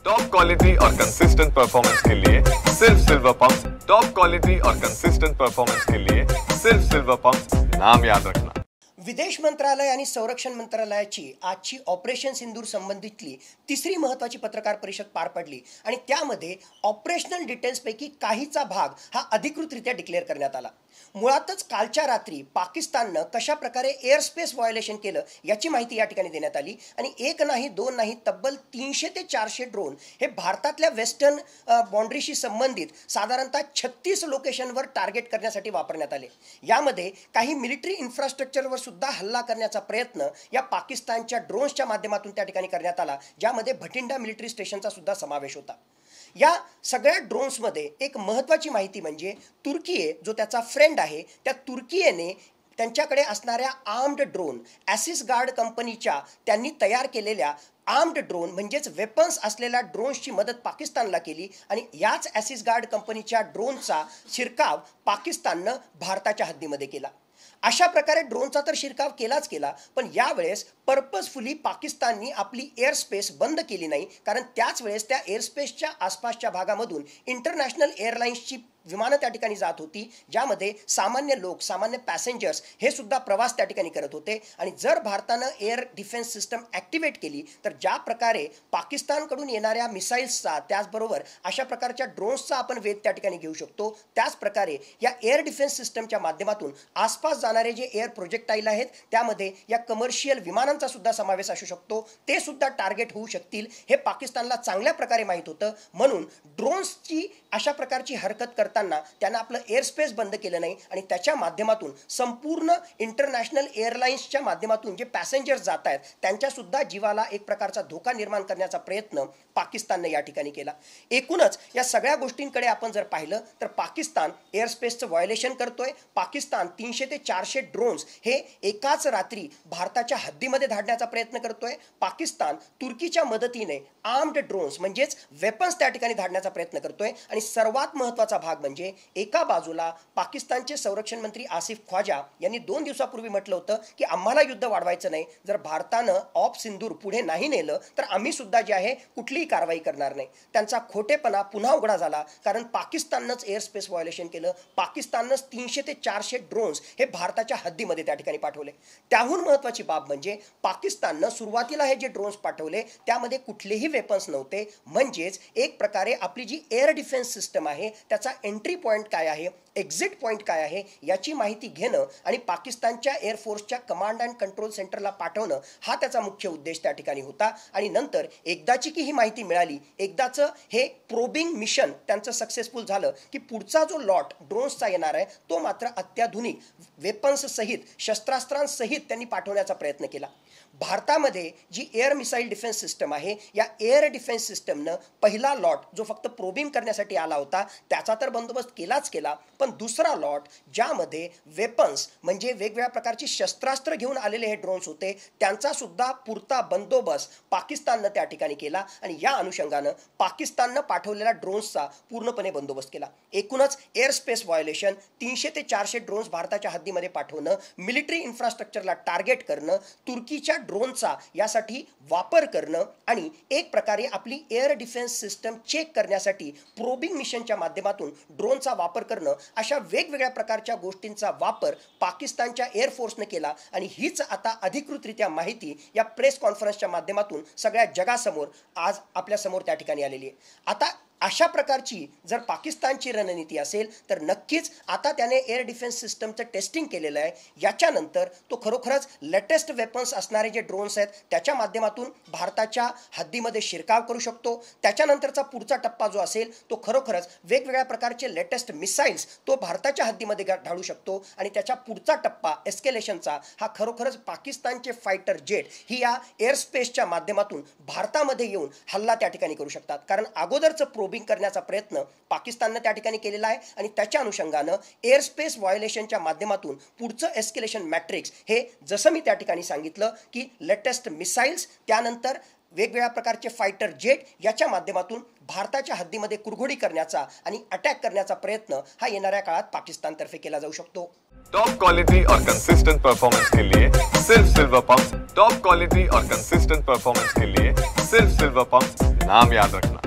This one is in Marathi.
टॉप क्वालिटी और कंसिस्टेंट परफॉर्मेंस के लिए सिर्फ सिल्वर पंप्स। टॉप क्वालिटी और कंसिस्टेंट परफॉर्मेंस के लिए सिर्फ सिल्वर पंप्स, नाम याद रखना। विदेश मंत्रालय आणि संरक्षण मंत्रालयाची आजची ऑपरेशन सिंदूर संबंधितली तिसरी महत्त्वाची पत्रकार परिषद पार पडली आणि त्यामध्ये ऑपरेशनल डिटेल्सपैकी काहीचा भाग हा अधिकृतरित्या डिक्लेअर करण्यात आला। मुळातच कालच्या रात्री पाकिस्ताननं कशा प्रकारे एअर स्पेस व्हायोलेशन केलं याची माहिती या ठिकाणी देण्यात आली आणि एक नाही दोन नाही तब्बल 300 ते 400 ड्रोन हे भारतातल्या वेस्टर्न बाउंड्रीशी संबंधित साधारणतः 36 लोकेशनवर टार्गेट करण्यासाठी वापरण्यात आले। यामध्ये काही मिलिटरी इन्फ्रास्ट्रक्चरवर सुद्धा हल्ला करण्याचा प्रयत्न या पाकिस्तानच्या ड्रोन्सच्या माध्यमातून त्या ठिकाणी करण्यात आला, ज्यामध्ये भटिंडा मिलिटरी स्टेशनचा सुद्धा समावेश होता। या सगळ्या ड्रोन्समध्ये एक महत्त्वाची माहिती म्हणजे तुर्की जो त्याचा फ्रेंड आहे त्या तुर्कीने त्यांच्याकडे असणाऱ्या आर्म्ड ड्रोन ॲसिस गार्ड कंपनीच्या त्यांनी तयार केलेल्या आर्म्ड ड्रोन म्हणजेच वेपन्स असलेल्या ड्रोन्सची मदत पाकिस्तानला केली आणि याच ॲसिस गार्ड कंपनीच्या ड्रोनचा शिरकाव पाकिस्ताननं भारताच्या हद्दीमध्ये केला। अशा प्रकारे ड्रोनचा तर शिरकाव केलाच केला, पण यावेळेस पर्पजफुली पाकिस्ताननी आपली एअर स्पेस बंद केली नाही, कारण त्याच वेळेस त्या एअर स्पेसच्या आसपासच्या भागामधून इंटरनॅशनल एअरलाइन्सची विमानं त्या ठिकाणी जात होती, ज्यामध्ये सामान्य लोक सामान्य पॅसेंजर्स हे सुद्धा प्रवास त्या ठिकाणी करत होते। आणि जर भारतानं एअर डिफेन्स सिस्टम ॲक्टिवेट केली तर ज्या प्रकारे पाकिस्तानकडून येणाऱ्या मिसाईल्सचा त्याचबरोबर अशा प्रकारच्या ड्रोन्सचा आपण वेध त्या ठिकाणी घेऊ शकतो, त्याच प्रकारे या एअर डिफेन्स सिस्टमच्या माध्यमातून आसपास जाणारे जे एअर प्रोजेक्टाईल आहेत त्यामध्ये या कमर्शियल विमानांचा सुद्धा समावेश असू शकतो, ते सुद्धा टार्गेट होऊ शकतील हे पाकिस्तानला चांगल्या प्रकारे माहीत होतं। म्हणून ड्रोन्सची अशा प्रकारची हरकत करताना त्यांना आपलं एअर स्पेस बंद केलं नाही आणि त्याच्या माध्यमातून संपूर्ण इंटरनॅशनल एअरलाइन्सच्या माध्यमातून जे पॅसेंजर्स जात आहेत त्यांच्या सुद्धा जीवाला एक प्रकारचा धोका निर्माण करण्याचा प्रयत्न पाकिस्तानने या ठिकाणी केला। एकूणच या सगळ्या गोष्टींकडे आपण जर पाहिलं तर पाकिस्तान एअर स्पेसचं व्हायोलेशन करतोय। पाकिस्तान 300 ते 400 ड्रोन्स हे एकाच रात्री भारताच्या हद्दीमध्ये धाडण्याचा प्रयत्न करतोय। पाकिस्तान तुर्कीच्या मदतीने आर्म्ड ड्रोन्स म्हणजेच वेपन्स त्या ठिकाणी धाडण्याचा प्रयत्न करतोय आणि सर्वात महत्त्वाचा भाग म्हणजे एका बाजूला पाकिस्तानचे संरक्षण मंत्री आसिफ ख्वाजा यांनी 2 दिवसापूर्वी म्हटलं होतं की आम्हाला युद्ध वाढवायचं नाही, जर भारतानं ऑप सिंदूर पुढे नाही नेलं तर आम्ही सुद्धा जे आहे कुठलीही कारवाई करणार नाही। त्यांचा खोटेपणा पुन्हा उघडा झाला, कारण पाकिस्ताननंच एअर स्पेस व्हायोलेशन केलं। पाकिस्ताननंच 300 ते 400 ड्रोन्स हे भारताच्या हद्दीमध्ये त्या ठिकाणी पाठवले। त्याहून महत्त्वाची बाब म्हणजे पाकिस्ताननं सुरुवातीला हे जे ड्रोन्स पाठवले त्यामध्ये कुठलेही वेपन्स नव्हते, म्हणजेच एक प्रकारे आपली जी एअर डिफेन्स सिस्टम आहे त्याचा एंट्री पॉईंट काय आहे, एक्झिट पॉईंट काय आहे याची माहिती घेणं आणि पाकिस्तानच्या एअरफोर्सच्या कमांड अँड कंट्रोल सेंटरला पाठवणं हा त्याचा मुख्य उद्देश त्या ठिकाणी होता। आणि नंतर एकदाची की ही माहिती मिळाली, एकदाचं हे प्रोबिंग मिशन त्यांचं सक्सेसफुल झालं की पुढचा जो लॉट ड्रोन्सचा येणार आहे तो मात्र अत्याधुनिक वेपन्स सहित शस्त्रास्त्रांसहित त्यांनी पाठवण्याचा प्रयत्न केला। भारतामध्ये जी एअर मिसाईल डिफेन्स सिस्टम आहे या एअर डिफेन्स सिस्टमनं पहिला लॉट जो फक्त प्रोबिंग करण्यासाठी आला होता त्याचा तर बंदोबस्त केलाच केला, पण दुसरा लॉट ज्यामध्ये वेपन्स म्हणजे वेगवेगळ्या प्रकारची शस्त्रास्त्र घेऊन आलेले हे ड्रोन्स होते त्यांचा सुद्धा पुरता बंदोबस्त पाकिस्ताननं त्या ठिकाणी केला आणि या अनुषंगानं पाकिस्ताननं पाठवलेल्या ड्रोन्सचा पूर्णपणे बंदोबस्त केला। एकूणच एअर स्पेस व्हायोलेशन 300 ते 400 ड्रोन्स भारताच्या हद्दीमध्ये पाठवणं, मिलिटरी इन्फ्रास्ट्रक्चरला टार्गेट करणं, तुर्कीच्या ड्रोनचा यासाठी वापर करणं आणि एक प्रकारे आपली एअर डिफेन्स सिस्टम चेक करण्यासाठी प्रोबिंग मिशनच्या माध्यमातून ड्रोनचा वापर करणं, अशा वेगवेगळ्या प्रकारच्या गोष्टींचा वापर पाकिस्तानच्या एअरफोर्सने केला आणि हीच आता अधिकृतरित्या माहिती या प्रेस कॉन्फरन्सच्या माध्यमातून सगळ्या जगासमोर आज आपल्या समोर त्या ठिकाणी आलेली आहे। आता अशा प्रकारची जर पाकिस्तानची रणनीती असेल तर नक्कीच आता त्याने एअर डिफेन्स सिस्टमचं टेस्टिंग केलेलं आहे। याच्यानंतर तो खरोखरच लेटेस्ट वेपन्स असणारे जे ड्रोन्स आहेत त्याच्या माध्यमातून भारताच्या हद्दीमध्ये शिरकाव करू शकतो। त्याच्यानंतरचा पुढचा टप्पा जो असेल तो खरोखरच वेगवेगळ्या प्रकारचे लेटेस्ट मिसाईल्स तो भारताच्या हद्दीमध्ये धाडू शकतो आणि त्याच्या पुढचा टप्पा एस्केलेशनचा हा खरोखरच पाकिस्तानचे फायटर जेट ही या एअर स्पेसच्या माध्यमातून भारतामध्ये येऊन हल्ला त्या ठिकाणी करू शकतात, कारण अगोदरचं प्रोबिंग करण्याचा प्रयत्न पाकिस्ताननं त्या ठिकाणी केलेला आहे आणि त्याच्या अनुषंगानं एअर स्पेस व्हायोलेशनच्या माध्यमातून पुढचं एस्केलेशन मॅट्रिक्स हे जसं मी त्या ठिकाणी सांगितलं की लेटेस्ट मिसाईल्स त्यानंतर वेगवेगळ्या प्रकारचे फायटर जेट याच्या माध्यमातून भारताच्या हद्दीमध्ये कुरघोडी करण्याचा आणि अटॅक करण्याचा प्रयत्न हा येणाऱ्या काळात पाकिस्तानतर्फे केला जाऊ शकतो। टॉप क्वालिटी और कंसिस्टेंट परफॉर्मेंस के लिए सिर्फ सिल्वर पंप्स। टॉप क्वालिटी और कंसिस्टेंट परफॉर्मेंस के लिए सिर्फ सिल्वर पंप्स, नाम याद रखना।